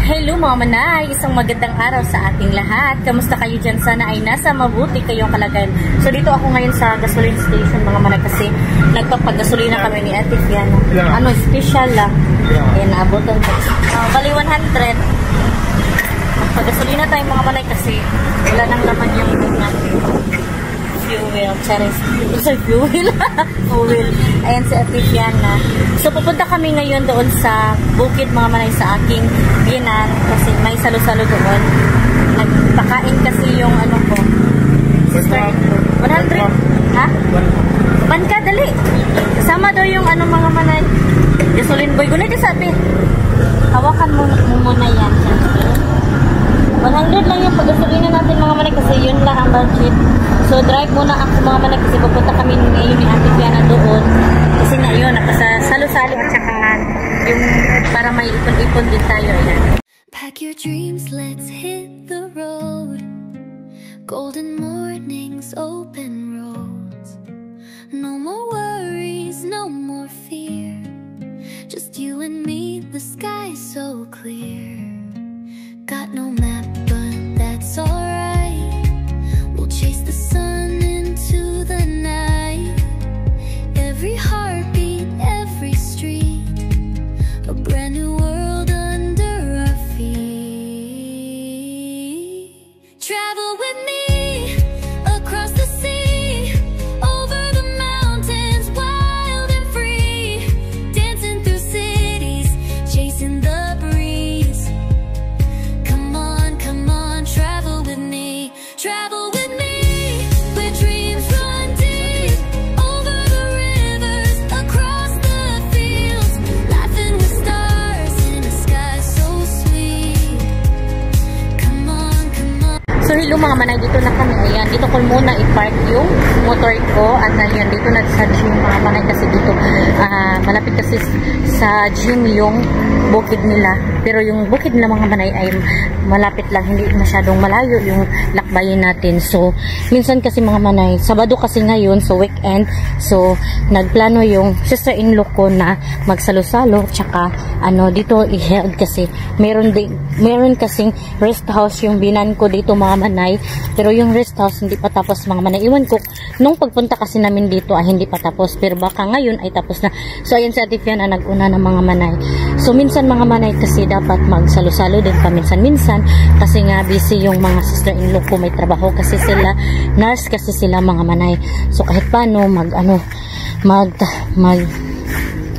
Hello mga manay! Isang magandang araw sa ating lahat. Kamusta kayo dyan? Sana ay nasa mabuti kayong kalagayan. So dito ako ngayon sa gasoline station mga manay kasi nagpapagasolina kami ni Ate Fiana. Ano, special lang. Ayan, naabotan ko. Bali 100. Magpagasolina tayo mga manay kasi wala nang laman yung natin. Fuel, charis. Sorry, fuel. Fuel. Ayan si Ate Fiana. So, pupunta kami ngayon doon sa bukid mga manay sa aking binan kasi may salo-salo doon. Nagpakain kasi yung ano ko. Sister, 100? Ha? Man ka, dali. Kasama daw yung ano mga manay. Gasoline boy. Gunay ka sabi. Hawakan mo muna yan. 100 lang yung pag-gasolina natin mga manay kasi yun lang ang budget. So drive muna ako mga manay kasi pupunta kami ngayon ni Ate Fiana doon. Kasi nga yun, nakasalo-salo at saka yung para may ipon-ipon din tayo. Yan. Pack your dreams, let's hit the road. Golden mornings, open roads. No more worries, no more fear. Just you and me, the sky's so clear. Got no map, but that's alright. We'll chase the sun into the night. Every heartbeat, every street, a brand new world under our feet. Travel with me across the sea, over the mountains, wild and free, dancing through cities, chasing the breeze. Come on, travel with me, travel with me, where dreams run deep, over the rivers, across the fields, laughing with stars in a sky so sweet. Come on. So hello mga manay, dito na kami. Ayan, dito ko muna i-park yung motor ko at ayan, dito na sa gym mga manay kasi dito malapit kasi sa gym yung bukid nila. Pero yung bukid nila mga manay ay malapit lang, hindi masyadong malayo yung lakbayin natin. So minsan kasi mga manay, Sabado kasi ngayon, so weekend. So nagplano yung sister-in-law ko na magsalo-salo tsaka dito i-held kasi meron kasing rest house yung binan ko dito mga manay. Pero yung rest house hindi pa tapos mga manay. Iwan ko, nung pagpunta kasi namin dito ay hindi pa tapos. Pero baka ngayon ay tapos na. So ayan si Ate Fiana nag-una ng mga manay. So minsan mga manay kasi dapat magsalo-salo din paminsan-minsan kasi nga busy yung mga sister-in-law ko, may trabaho kasi sila, nurse kasi sila mga manay. So kahit paano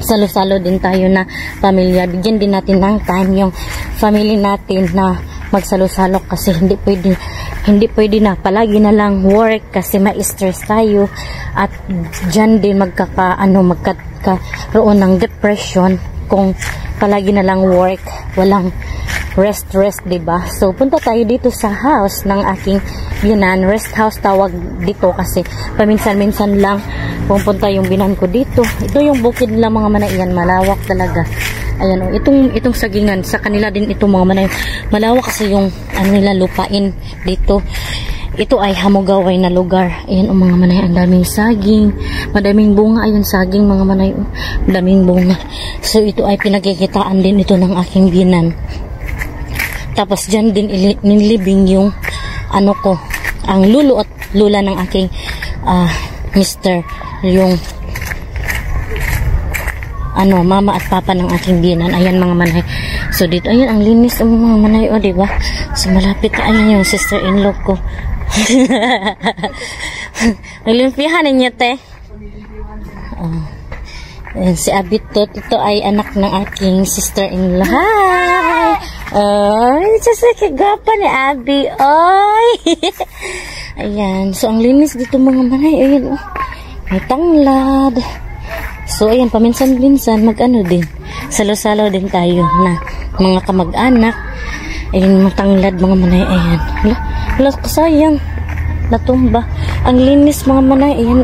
salo-salo din tayo na pamilya. Bigyan din natin ng time yung family natin na magsalo-salo kasi hindi pwede na palagi na lang work kasi ma-stress tayo at dyan din magkakaroon ng depression kung palagi na lang work, walang rest, diba? So punta tayo dito sa house ng aking binan. Rest house tawag dito kasi paminsan-minsan lang pupunta yung binan ko dito. Ito yung bukid nila mga manay, yan malawak talaga. Ayan o, itong sagingan sa kanila din ito mga manay. Malawak kasi yung nila lupain dito. Ito ay hamugaway na lugar. Ayan o mga manay, ang daming saging, madaming bunga. Ayun saging mga manay, madaming bunga. So ito ay pinagkikitaan din ito ng aking binan. Tapos dyan din nilibing yung ang lulo at lula ng aking mister, yung mama at papa ng aking binan. Ayan mga manay. So dito, ayan ang linis ang mga manay, o diba? So malapit na, ayan yung sister-in-law ko. Nalimpihan ninyo te. Ayan, si Abitot, ito ay anak ng aking sister-in-law. Hi! Ay, sasakigapa ni Abi. Ay! Ayan, so ang linis dito mga manay. Ayan, may tanglad. So ayan, paminsan-minsan din, salo-salo din tayo na mga kamag-anak. Ayan, matanglad mga manay. Ayan, wala kasayang natumba. Ang linis mga manay. Ayan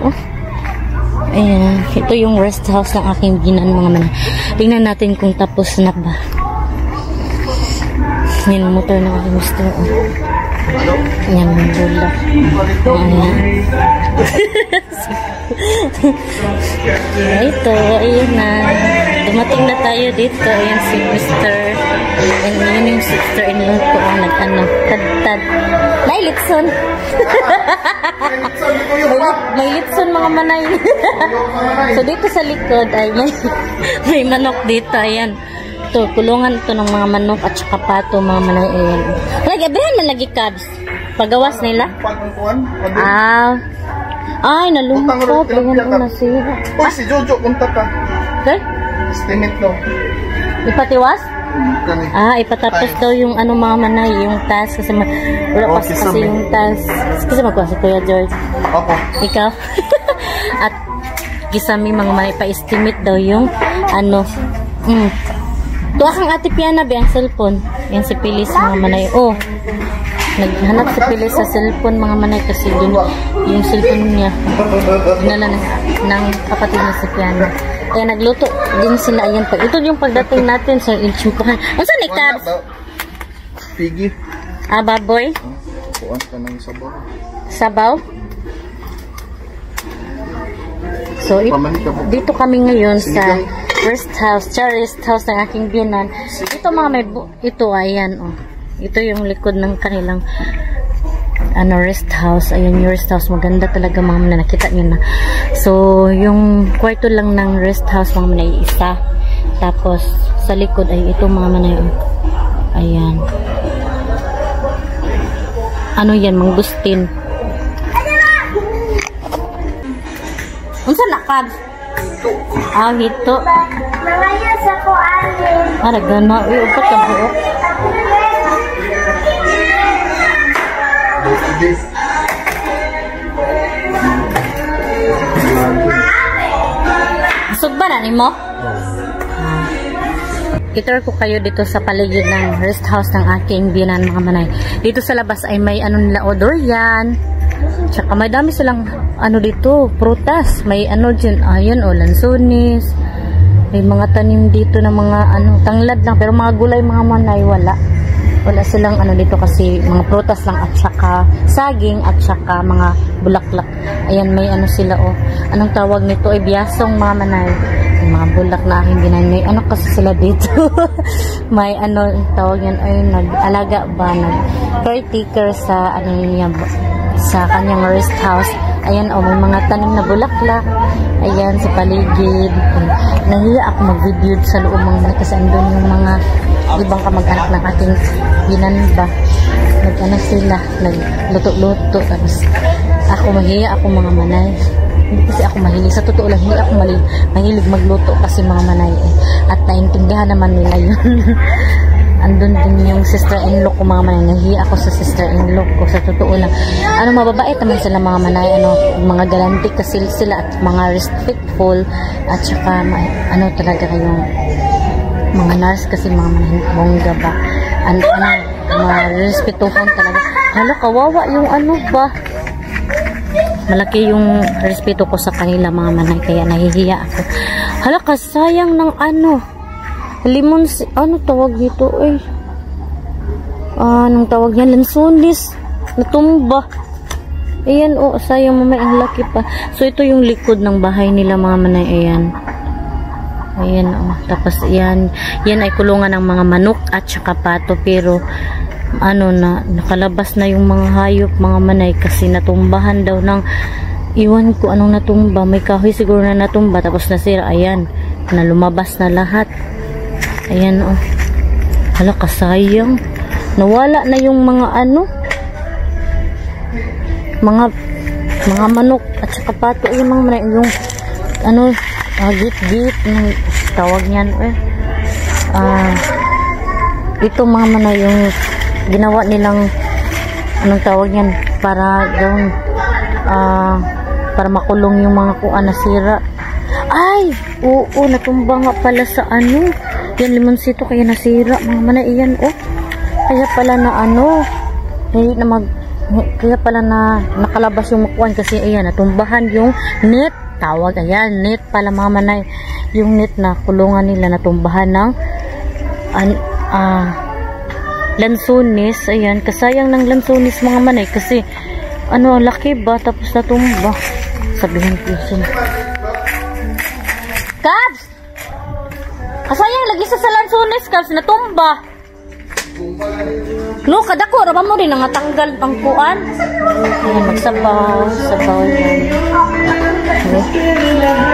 ayan, ito yung rest house ng aking binan mga manay. Tingnan natin kung tapos na ba. Yan ang motor ng aking mister. Yan ang bula. Ayan. Ito, ayun na. Dumating na tayo dito. Ayan si Mr. And yun yung sister-in-law ko ang nag-ano, tad-tad. Nay, litson! may litson mga manay. So dito sa likod ay may manok dito. Ayan. Ito, kulungan ito ng mga manok at saka pato mga manay. Ayan. Nag-abihan man lagi cabs. Pagawas nila? Ay, nalungkot. Ayan po nasira. Uy, si Jojo, punta ka. Okay? Estimate daw. Ipatiwas? Ipatapos daw yung ano mga manay, yung task kasi wala pa kasi yung task. Kasi magkuha si Kuya George. Opo. Ikaw? At gisami mga manay pa-estimate daw yung ano. Tuwa kang Ate Piana ba ang cellphone? Yan si Pilis mga manay. Oh, naghanap si Pilis sa cellphone mga manay kasi dun yung cellphone niya dinala ng kapatid niya si Piana. Kaya nagluto din sila. Ayan pa. Ito yung pagdating natin sa Inchimpuhan. Ano saan ni Cabs? Piggy. Baboy? Kuwan ka ng sabaw. Sabaw? So, dito kami ngayon sa rest house, rest house ng aking biyanan. Ito mga may, ito ayan oh. Ito yung likod ng kanilang rest house. Ayan yung rest house. Maganda talaga mga manay. Nakita nyo na. So, yung kwarto lang ng rest house mga manay isa. Tapos, sa likod ay ito mga manay. Ayan. Ano yan? Mangustin. Unsa na Cabs? Hito. Malayas ako, alin. Gana. Uy, upat ka buok. Busog ba na ni mo? Itour ko kayo dito sa paligid ng rest house ng aking biyanan mga manay. Dito sa labas ay may ano nila durian. Tsaka may dami silang ano dito, prutas. May ano dyan, ayan o, lansunis. May mga tanim dito na mga ano, tanglad lang. Pero mga gulay mga manay, wala. Wala silang ano dito kasi mga prutas lang at saka saging at saka mga bulaklak. Ayan, may ano sila o. Anong tawag nito? Ay biyasong mga manay. Mga bulak na aking ginanay. Ano kasi sila dito? May ano tawag yan ay nag-alaga ba? Nag-caretaker sa ano niya sa kanyang rest house. Ayan o, may mga tanim na bulaklak. Ayan, sa paligid. Nahiya ako mag-video sa loob mga kasi andun yung mga ibang kamag-anak ng ating binanba. Nag-ano sila, nagluto-luto. Tapos ako mahiya ako mga manay. Hindi kasi ako mahilig. Sa totoo lang, hindi ako mahilig magluto kasi mga manay eh. At naintindihan naman nila yun. Andun din yung sister-in-law ko mga manay. Nahiya ako sa sister-in-law ko. Sa totoo lang. Ano, mababait naman sila mga manay. Ano, mga galantik kasi sila at mga respectful. At saka, ano talaga kayong mga nurse kasi mga manay. Bongga ba? Ano, respetuhan talaga. Hala, kawawa yung ano ba? Malaki yung respeto ko sa kanila mga manay. Kaya nahihiya ako. Hala, kasayang ng ano. Limon, ano tawag dito eh? Anong tawag yan? Lansunis. Natumba. Ayan o, sayang mamay, ang laki pa. So ito yung likod ng bahay nila mga manay. Ayan. Ayan o. Tapos yan ay kulungan ng mga manok at saka pato. Pero ano na, nakalabas na yung mga hayop mga manay kasi natumbahan daw ng iwan ko anong natumba. May kahoy siguro na natumba tapos nasira. Ayan, na lumabas na lahat. Ayan o. Hala, kasayang. Nawala na yung mga ano, mga manok at saka pato. Yung mga manay, yung ano, git-git ng tawag niyan eh. Ito mga manay, yung ginawa nilang anong tawag niyan para gawin para makulong yung mga kuan na sira. Ay, oo, natumba nga pala sa ano. Yan, limonsito kaya nasira mga manay. Iyan oh. Kaya pala na ano, kaya pala na nakalabas yung makuan kasi ayan, natumbahan yung net. Tawag, ayan, net pala mga manay. Yung net na kulungan nila natumbahan ng lansunis. Ayan, kasayang ng lansunis mga manay kasi ano, laki ba tapos natumba. Sabihin ko siya. Kabs! Kasayang lagi sa salansunis, Kabs, natumba. No, kadako, raba mo rin nangatanggal ang kuan. Ayan, magsabaw. Sabaw yan.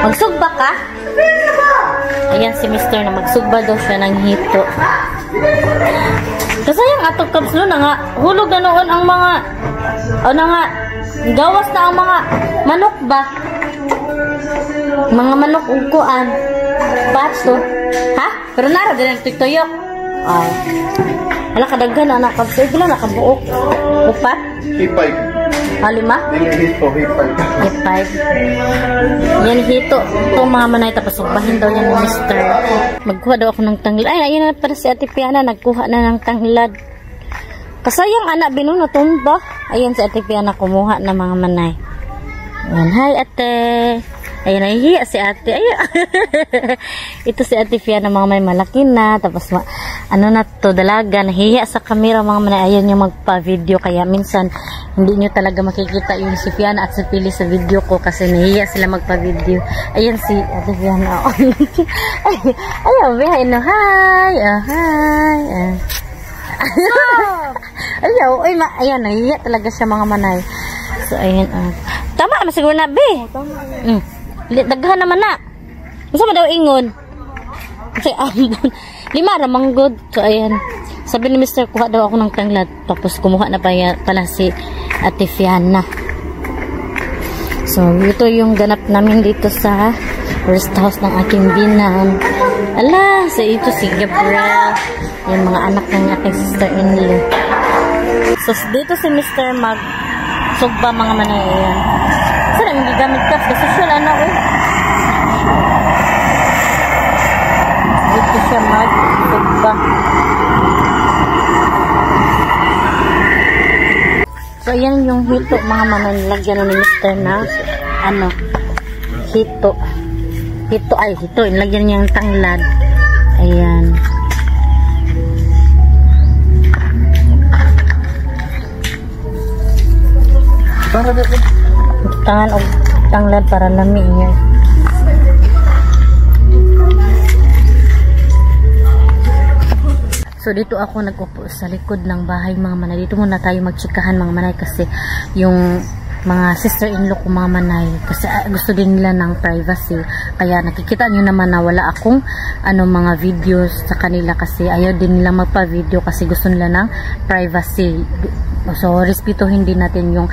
Magsugba ka? Ayan si Mr. na magsugba daw siya ng hito. Kasayang atong Kabs, no, hulog na noon ang mga, gawas na ang mga manok ba? Mga manok ugkuan. Bato. Ha? Pero nara din ang tuyok. Ay. Wala kadaghan anak Kabs. Ay, bila nakabuok. Upat? Hipay. Lima? Hito, hipay. Hipay. Yan hito. Itong mga manay tapos ugbahin daw yan ni Mr. Magkuha daw ako ng tanglad. Ay, ayun na para si Ate Piana. Nagkuha na ng tanglad. Kasayang anak binu natumba. Ayan si Ate Piana kumuha ng mga manay. Ayan, hi Ate. Ayan, nahihiya si Ate. Ayan. Ito si Ate Piana, mga may malaki na. Tapos, ano na to, dalaga. Nahihiya sa camera, mga manay. Ayan yung magpa-video. Kaya minsan, hindi nyo talaga makikita yung si Piana at si Pili sa video ko. Kasi nahihiya sila magpa-video. Ayan si Ate Piana. Ayan, behind no. Hi. Hi. Ayaw. Ayan, nahihiya talaga siya, mga manay. So, ayan. Tama, masiguro na, be. Tama. Daghan naman na. Gusto mo daw ingon? Kasi ambon. 5 ramang good. So, ayan. Sabi ni Mr. kuha daw ako ng tanglad. Tapos, kumuha na pala si Ate Fiana. So, ito yung ganap namin dito sa rest house ng aking binan. Ala, so ito si Gabriel. Yung mga anak ng aking sister-in-law. So, dito si Mr. sugba mga manay. Ayan. Saan ang gigamit ka? Sa social ano eh. Dito siya sugba. So ayan yung hito mga manay. Lagyan na ni Mr. na hito. Hito. Lagyan niya yung tanglad. Ayan. Para dito. Tangan o tanglad para lami niya. So dito ako nag-upo sa likod ng bahay mga manay. Dito muna tayo magtsikahan mga manay kasi yung mga sister-in-law ko mga manay kasi gusto din nila ng privacy. Kaya nakikita nyo naman na wala akong mga videos sa kanila kasi ayaw din nila magpa-video kasi gusto nila ng privacy. So respetuhin din natin yung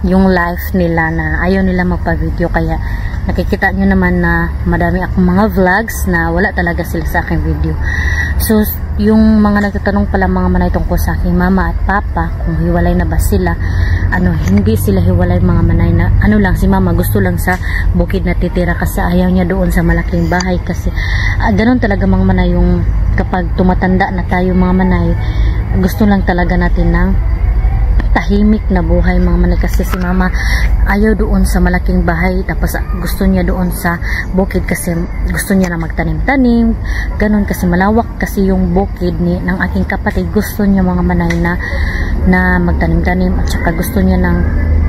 yung life nila na ayaw nila magpa-video. Kaya nakikita nyo naman na madami akong mga vlogs na wala talaga sila sa aking video. So yung mga nagtatanong pala mga manay tungkol sa aking mama at papa kung hiwalay na ba sila, hindi sila hiwalay mga manay na lang, si mama gusto lang sa bukid na titira kasi ayaw niya doon sa malaking bahay kasi ganun talaga mga manay yung kapag tumatanda na tayo mga manay, gusto lang talaga natin ng tahimik na buhay mga manay kasi si mama ayaw doon sa malaking bahay tapos gusto niya doon sa bukid kasi gusto niya na magtanim-tanim ganun kasi malawak kasi yung bukid ng aking kapatid. Gusto niya mga manay na magtanim-tanim at saka gusto niya ng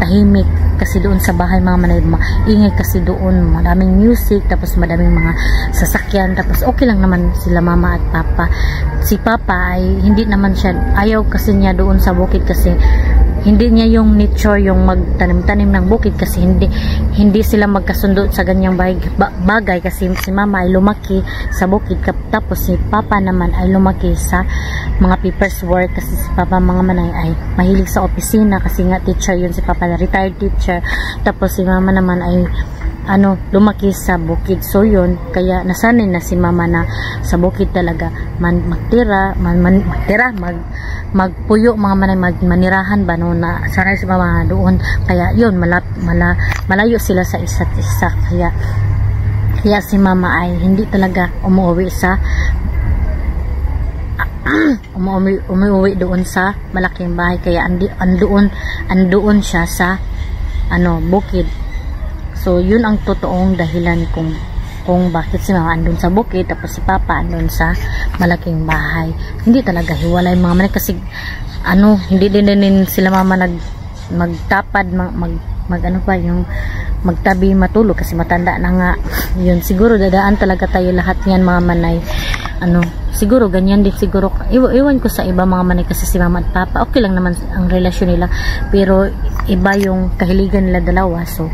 tahimik kasi doon sa bahay mga manay maingay kasi doon madaming music tapos madaming mga sasakyan tapos okay lang naman sila mama at papa. Si papa ay hindi naman siya, ayaw kasi niya doon sa bukid kasi hindi niya yung nature yung magtanim-tanim ng bukid kasi hindi sila magkasundo sa ganyang bagay kasi si mama ay lumaki sa bukid tapos si papa naman ay lumaki sa mga papers work kasi si papa mga manay ay mahilig sa opisina kasi nga teacher yun si papa, retired teacher, tapos si mama naman ay lumaki sa bukid. So yun, kaya nasanay na si mama na sa bukid talaga magpuyo mga manay, manirahan ba no, na sanay si mama doon. Kaya yun, malayo sila sa isa't isa. Kaya si mama ay hindi talaga umuwi doon sa malaking bahay. Kaya andoon siya sa bukid. So yun ang totoong dahilan kung bakit si mama andun sa bukid tapos si papa andun sa malaking bahay. Hindi talaga hiwalay mga manay kasi hindi din sila mama magtapad ano pa, yung magtabi matulog kasi matanda na nga. Yun, siguro dadaan talaga tayo lahat yan mga manay. Siguro ganyan din siguro. Iwan ko sa iba mga manay kasi si mama at papa, okay lang naman ang relasyon nila. Pero iba yung kahiligan nila dalawa. So,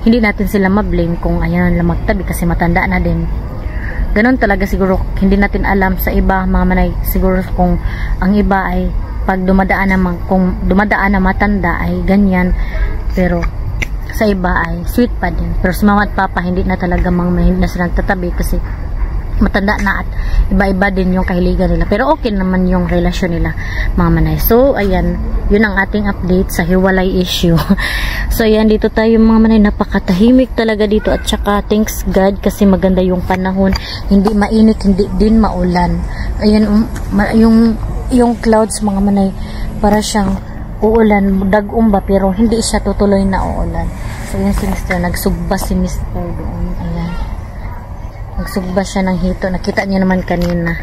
hindi natin sila ma-blame kung ayan lang magtabi kasi matanda na din. Ganon talaga siguro. Hindi natin alam sa iba mga manay. Siguro kung ang iba ay pag kung dumadaan na matanda ay ganyan. Pero sa iba ay sweet pa din. Pero sa mama at papa hindi na talaga hindi na silang tatabi kasi matanda na at iba-iba din yung kahiligan nila. Pero okay naman yung relasyon nila mga manay. So ayan, yun ang ating update sa hiwalay issue. So ayan, dito tayo mga manay, napakatahimik talaga dito at saka thanks God kasi maganda yung panahon, hindi mainit, hindi din maulan. Ayan, yung clouds mga manay, para siyang uulan, dag-umba, pero hindi siya tutuloy na uulan. So yun si Mr. nagsugba si Mr. doon. Ayan, nagsugba siya ng hito, nakita niyo naman kanina.